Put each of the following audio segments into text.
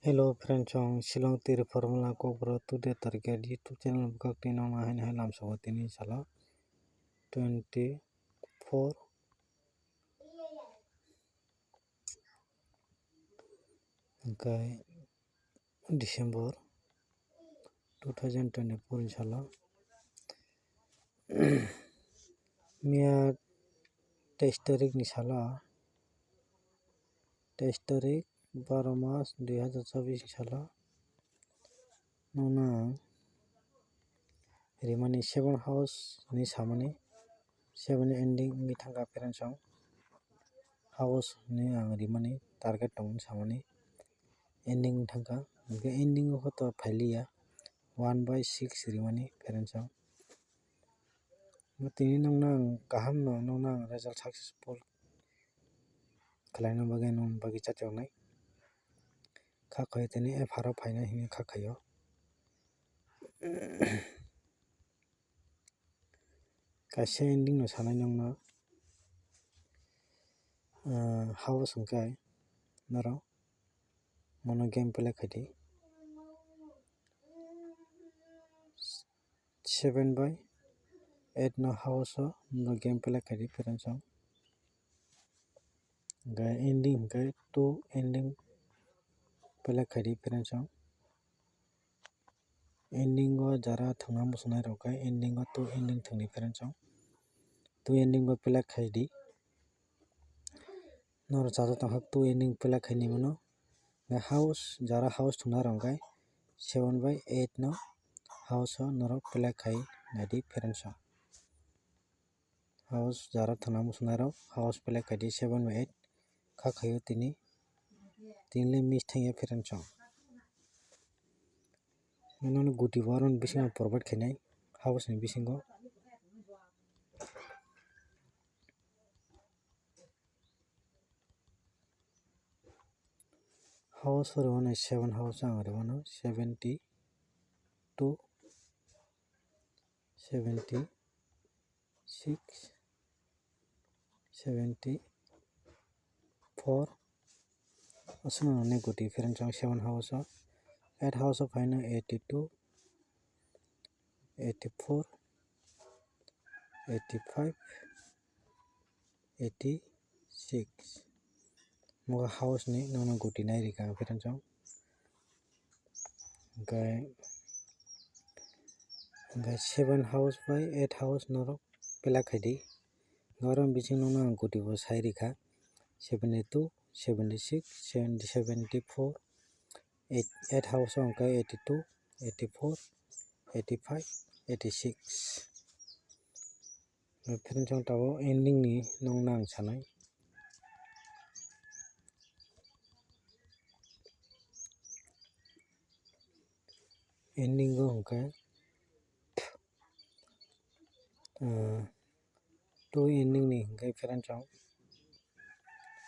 Hello friends, Shillong Tiri Formula Cobra today target YouTube channel Bukakti Nong Hain Hai Lam Sawatini Sala 24 Guy December 2024 Sala Mia Test Tarik ni Sala Test Tarik 12 Mas 2024 Sala Nona Rimani 7 House ni Samani 7 ending ni Thanga Parents House ni ang Rimani target tong Samani ending thangka ke ending ko to phailia 1/6 rimani parents tini nang kaham no nang result successful khlaina bagay non bagi chatyongnai khakhayo tini faro phaina hini khakhayo kaisa ending no sanai nongno house hingkai naro mono game play khaidi 7/8 no house no game play khaidi parents ga ending hingkai 2 ending play khaidi parents ending o jara thangna muchungnai rok kai ending o 2 ending thangni parents 2 ending o play khaidi nor chaja tongkha 2 ending play khaini mano house jara house thungna rok kai 7/8 no house norok play khai naidi parents house jara thangna muchungnai rok house play khaidi 7/8 khakhayo tini tinle miss thangya parents nano guti bo aron bisingo provide khainai house ni bisingo house rwano 7 house ang rwano 72 76 74 asuna ne guti parents 7 house 8 house of final 82 84 85 86 moga house ni nono guti nairi ka parents gai 7 house by 8 house norok pela khaidi garam bising no guti bo sai rikha 72 76 74 8 house angka 82 84 85 86 parents tabo ending ni nong nang sanai ending go hingkai 2 ending ni hingkai parents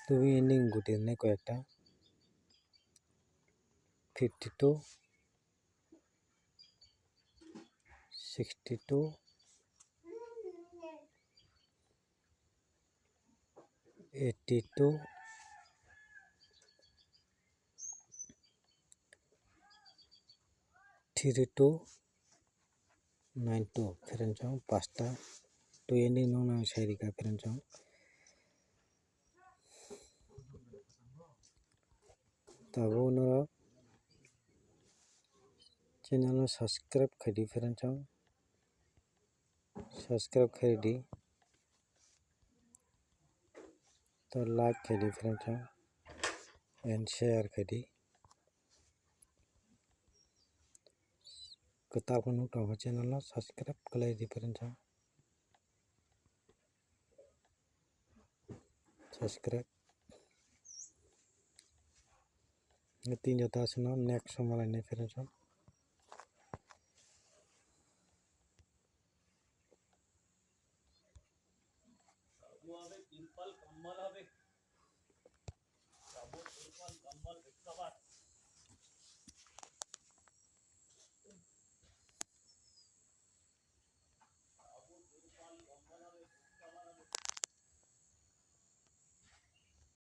2 ending guti nai koyekta 52 62 82 32 92 parents pasta 2 ending nong nang sai rikha parents tabo no channel no subscribe khaidi parents subscribe khaidi to like khaidi parents and share khaidi katab no to channel no subscribe khlai di parents subscribe tin jata asno next malai ne parents